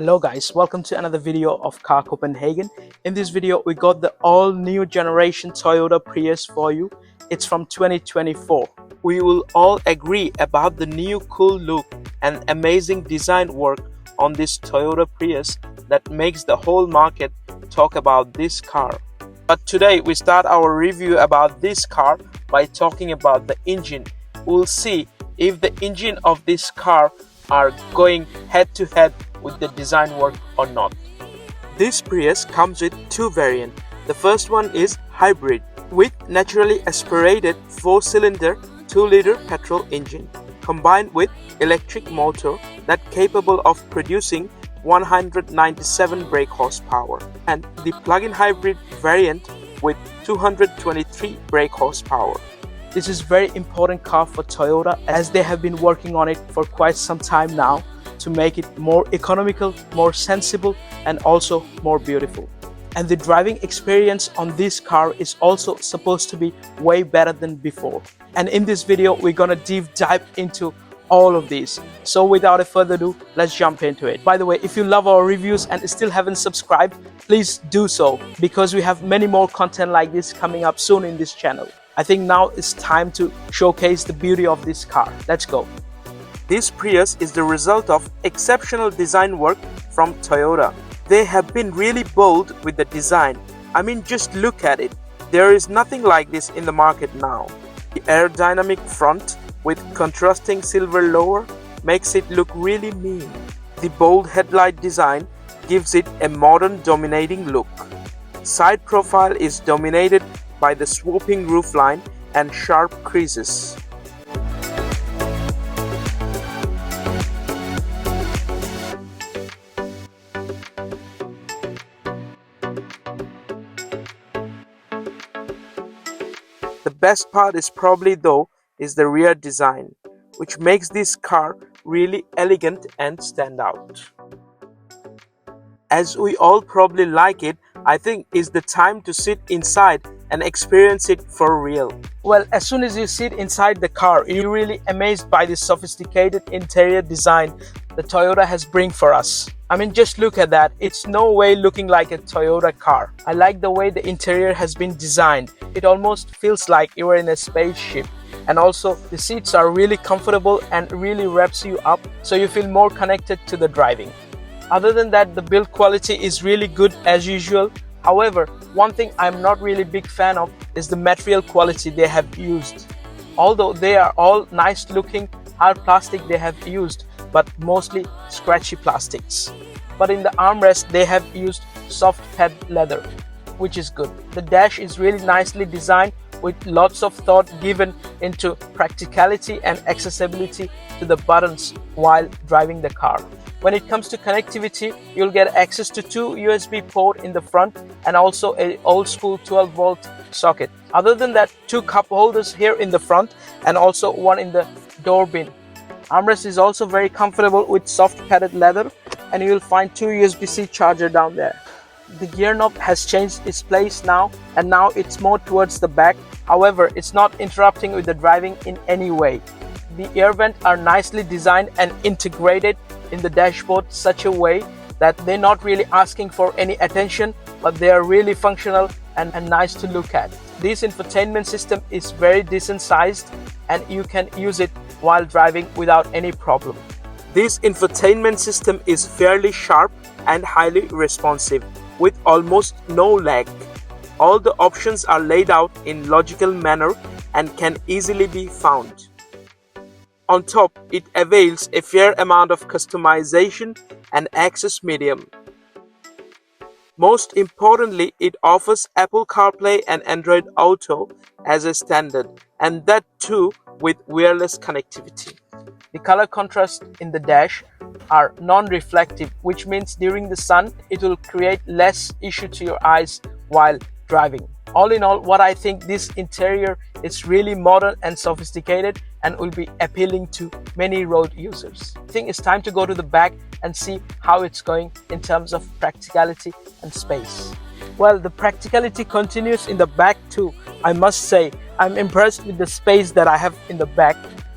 Hello guys, welcome to another video of Car Copenhagen. In this video we got the all new generation Toyota Prius for you. It's from 2024. We will all agree about the new cool look and amazing design work on this Toyota Prius that makes the whole market talk about this car. But today we start our review about this car by talking about the engine. We'll see if the engine of this car are going head to head with the design work or not. This Prius comes with two variants. The first one is hybrid with naturally aspirated 4-cylinder 2-liter petrol engine combined with electric motor that capable of producing 197 brake horsepower, and the plug-in hybrid variant with 223 brake horsepower. This is very important car for Toyota as they have been working on it for quite some time now to make it more economical, more sensible, and also more beautiful. And the driving experience on this car is also supposed to be way better than before. And in this video, we're gonna deep dive into all of these. So without a further ado, let's jump into it. By the way, if you love our reviews and still haven't subscribed, please do so, because we have many more content like this coming up soon in this channel. I think now it's time to showcase the beauty of this car. Let's go. This Prius is the result of exceptional design work from Toyota. They have been really bold with the design. I mean, just look at it. There is nothing like this in the market now. The aerodynamic front with contrasting silver lower makes it look really mean. The bold headlight design gives it a modern dominating look. Side profile is dominated by the sloping roofline and sharp creases. The best part is probably is the rear design, which makes this car really elegant and stand out. As we all probably like it, I think it's the time to sit inside and experience it for real. Well, as soon as you sit inside the car, you're really amazed by the sophisticated interior design the Toyota has bring for us. I mean, just look at that. It's no way looking like a Toyota car. I like the way the interior has been designed. It almost feels like you are in a spaceship. And also, the seats are really comfortable and really wraps you up, so you feel more connected to the driving. Other than that, the build quality is really good as usual. However, one thing I'm not really big fan of is the material quality they have used. Although they are all nice looking, hard plastic they have used, but mostly scratchy plastics. But in the armrest they have used soft pad leather, which is good. The dash is really nicely designed with lots of thought given into practicality and accessibility to the buttons while driving the car. When it comes to connectivity, you'll get access to two USB ports in the front and also an old school 12-volt socket. Other than that, two cup holders here in the front and also one in the door bin. Armrest is also very comfortable with soft padded leather, and you'll find two USB-C charger down there. The gear knob has changed its place now, and now it's more towards the back. However, it's not interrupting with the driving in any way. The air vents are nicely designed and integrated in the dashboard such a way that they're not really asking for any attention, but they are really functional and nice to look at. This infotainment system is very decent sized and you can use it while driving without any problem. This infotainment system is fairly sharp and highly responsive with almost no lag. All the options are laid out in logical manner and can easily be found. On top, it avails a fair amount of customization and access medium. Most importantly, it offers Apple CarPlay and Android Auto as a standard, and that too with wireless connectivity. The color contrast in the dash are non-reflective, which means during the sun it will create less issue to your eyes while driving. All in all, what I think this interior is really modern and sophisticated and will be appealing to many road users. I think it's time to go to the back and see how it's going in terms of practicality and space. Well, the practicality continues in the back too. I must say, I'm impressed with the space that I have in the back.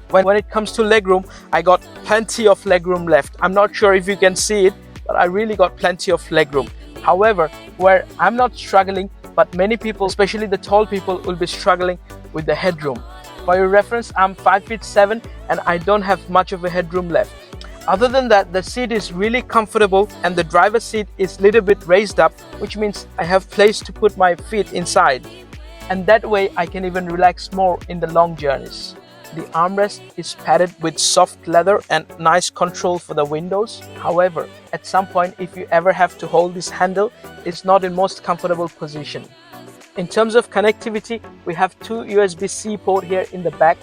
When it comes to legroom, I got plenty of legroom left. I'm not sure if you can see it, but I really got plenty of legroom. However, where I'm not struggling, but many people, especially the tall people, will be struggling with the headroom. For your reference, I'm 5'7" and I don't have much of a headroom left. Other than that, the seat is really comfortable and the driver's seat is a little bit raised up, which means I have place to put my feet inside. And that way I can even relax more in the long journeys. The armrest is padded with soft leather and nice control for the windows. However, at some point if you ever have to hold this handle, it's not in most comfortable position. In terms of connectivity, we have two USB-C port here in the back.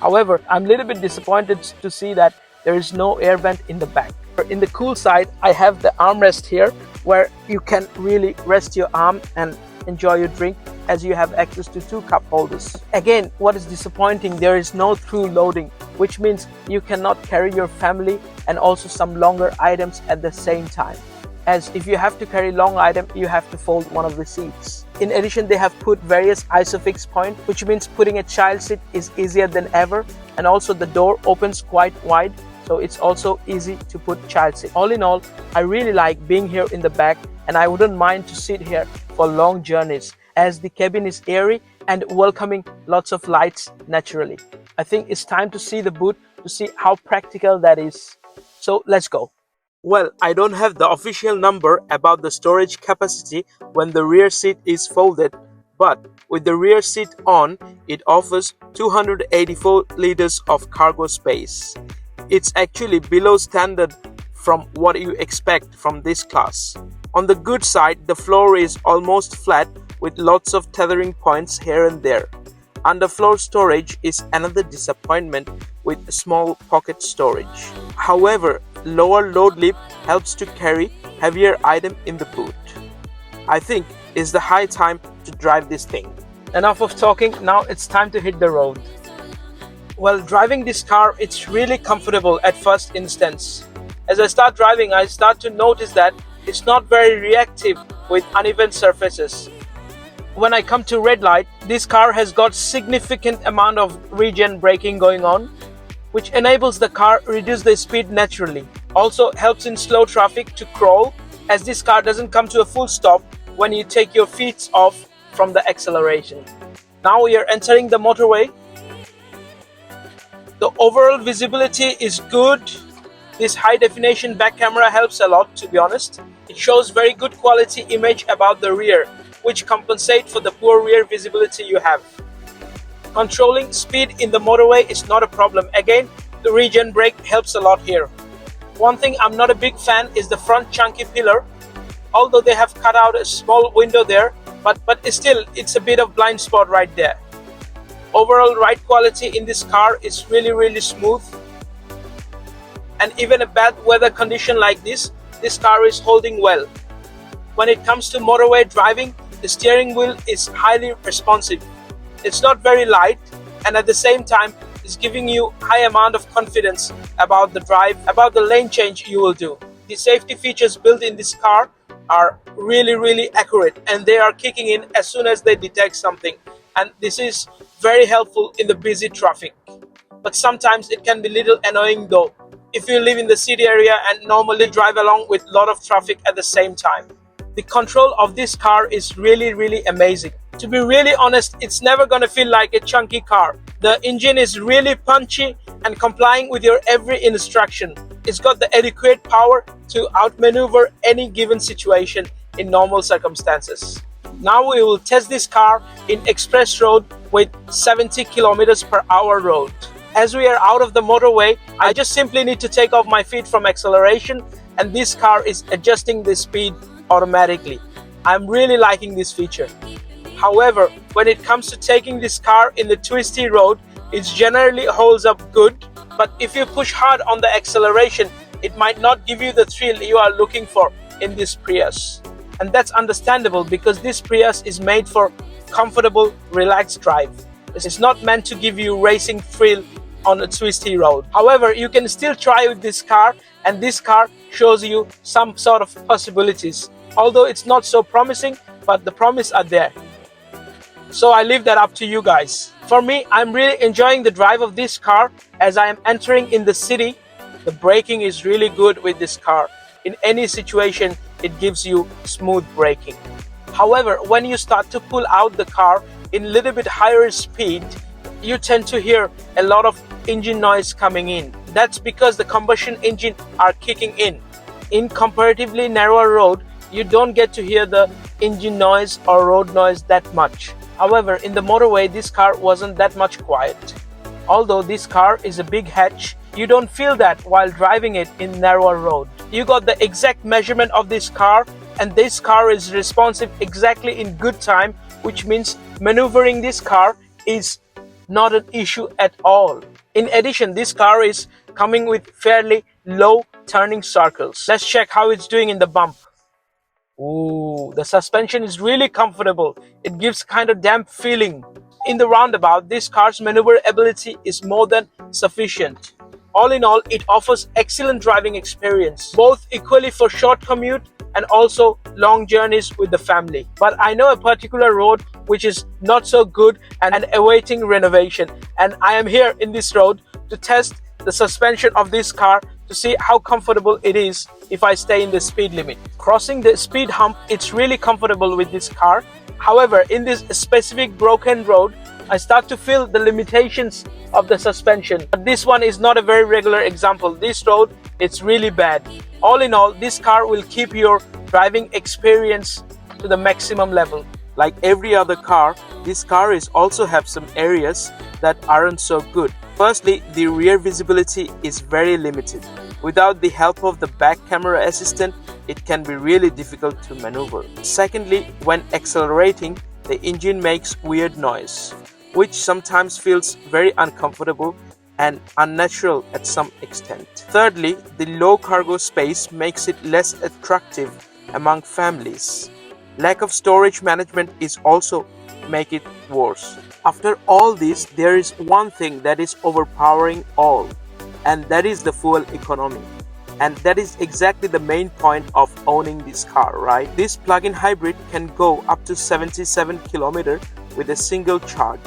However, I'm a little bit disappointed to see that there is no air vent in the back. In the cool side, I have the armrest here where you can really rest your arm and enjoy your drink, as you have access to two cup holders. Again, what is disappointing, there is no through loading, which means you cannot carry your family and also some longer items at the same time. As if you have to carry long item, you have to fold one of the seats. In addition, they have put various isofix points, which means putting a child seat is easier than ever, and also the door opens quite wide, so it's also easy to put child seat. All in all, I really like being here in the back, and I wouldn't mind to sit here for long journeys, as the cabin is airy and welcoming lots of lights naturally. I think it's time to see the boot to see how practical that is. So let's go. Well, I don't have the official number about the storage capacity when the rear seat is folded, but with the rear seat on, it offers 284 liters of cargo space. It's actually below standard from what you expect from this class. On the good side, the floor is almost flat with lots of tethering points here and there. Underfloor storage is another disappointment with small pocket storage. However, lower load lip helps to carry heavier item in the boot. I think it's the high time to drive this thing. Enough of talking, now it's time to hit the road. Well, driving this car, it's really comfortable at first instance. As I start driving, I start to notice that it's not very reactive with uneven surfaces. When I come to red light, this car has got significant amount of regen braking going on, which enables the car reduce the speed naturally. Also helps in slow traffic to crawl, as this car doesn't come to a full stop when you take your feet off from the acceleration. Now we are entering the motorway. The overall visibility is good. This high definition back camera helps a lot, to be honest. It shows very good quality image about the rear, which compensate for the poor rear visibility you have. Controlling speed in the motorway is not a problem. Again, the regen brake helps a lot here. One thing I'm not a big fan is the front chunky pillar. Although they have cut out a small window there, but still it's a bit of blind spot right there. Overall ride quality in this car is really smooth. And even a bad weather condition like this car is holding well. When it comes to motorway driving, the steering wheel is highly responsive. It's not very light, and at the same time is giving you high amount of confidence about the drive, about the lane change you will do. The safety features built in this car are really accurate, and they are kicking in as soon as they detect something, and this is very helpful in the busy traffic. But sometimes it can be little annoying though, if you live in the city area and normally drive along with a lot of traffic at the same time. The control of this car is really amazing. To be really honest, it's never gonna feel like a chunky car. The engine is really punchy and complying with your every instruction. It's got the adequate power to outmaneuver any given situation in normal circumstances. Now we will test this car in express road with 70 kilometers per hour road. As we are out of the motorway, I just simply need to take off my feet from acceleration, and this car is adjusting the speed automatically. I'm really liking this feature. However, when it comes to taking this car in the twisty road, it generally holds up good, but if you push hard on the acceleration, it might not give you the thrill you are looking for in this Prius. And that's understandable because this Prius is made for comfortable, relaxed drive. It's not meant to give you racing thrill on a twisty road. However, you can still try with this car, and this car shows you some sort of possibilities. Although it's not so promising, but the promise are there. So I leave that up to you guys. For me, I'm really enjoying the drive of this car as I am entering in the city. The braking is really good with this car. in any situation. It gives you smooth braking. However, when you start to pull out the car in a little bit higher speed, you tend to hear a lot of engine noise coming in. That's because the combustion engine are kicking in. In comparatively narrower road, you don't get to hear the engine noise or road noise that much. However, in the motorway, this car wasn't that much quiet. Although this car is a big hatch, you don't feel that while driving it in narrower road. You got the exact measurement of this car, and this car is responsive exactly in good time, which means maneuvering this car is not an issue at all. In addition, this car is coming with fairly low turning circles. Let's check how it's doing in the bump. Ooh, the suspension is really comfortable. It gives kind of damp feeling. In the roundabout, this car's maneuverability is more than sufficient. All in all, it offers excellent driving experience, both equally for short commute and also long journeys with the family. But I know a particular road which is not so good and awaiting renovation, and I am here in this road to test the suspension of this car to see how comfortable it is if I stay in the speed limit. Crossing the speed hump, it's really comfortable with this car. However, in this specific broken road, I start to feel the limitations of the suspension. But this one is not a very regular example. This road, it's really bad. All in all, this car will keep your driving experience to the maximum level. Like every other car, this car is also have some areas that aren't so good. Firstly, the rear visibility is very limited. Without the help of the back camera assistant, it can be really difficult to maneuver. Secondly, when accelerating, the engine makes weird noise, which sometimes feels very uncomfortable and unnatural at some extent. Thirdly, the low cargo space makes it less attractive among families. Lack of storage management is also make it worse. After all this, there is one thing that is overpowering all, and that is the fuel economy. And that is exactly the main point of owning this car, right? This plug-in hybrid can go up to 77 km with a single charge.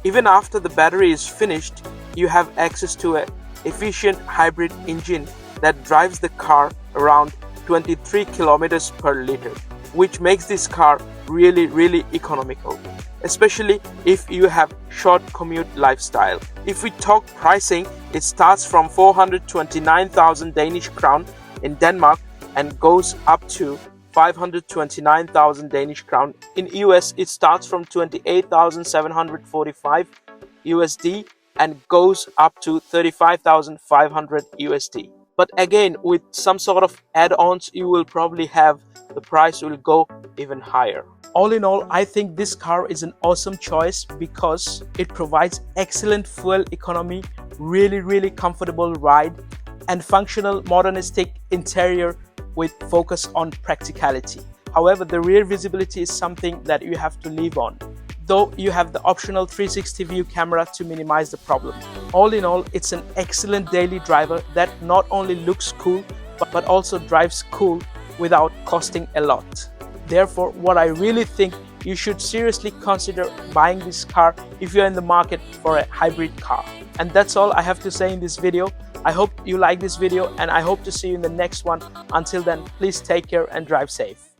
Even after the battery is finished, you have access to an efficient hybrid engine that drives the car around 23 km per liter, which makes this car really economical, especially if you have short commute lifestyle. If we talk pricing, it starts from 429,000 Danish crown in Denmark and goes up to 529,000 Danish crown. In US, it starts from 28,745 USD and goes up to 35,500 USD. But again, with some sort of add-ons, you will probably have the price will go even higher. All in all, I think this car is an awesome choice because it provides excellent fuel economy, really comfortable ride, and functional modernistic interior with focus on practicality. However, the rear visibility is something that you have to leave on, though you have the optional 360 view camera to minimize the problem. All in all, it's an excellent daily driver that not only looks cool, but also drives cool without costing a lot. Therefore, what I really think you should seriously consider buying this car if you're in the market for a hybrid car. And that's all I have to say in this video. I hope you like this video and I hope to see you in the next one. Until then, please take care and drive safe.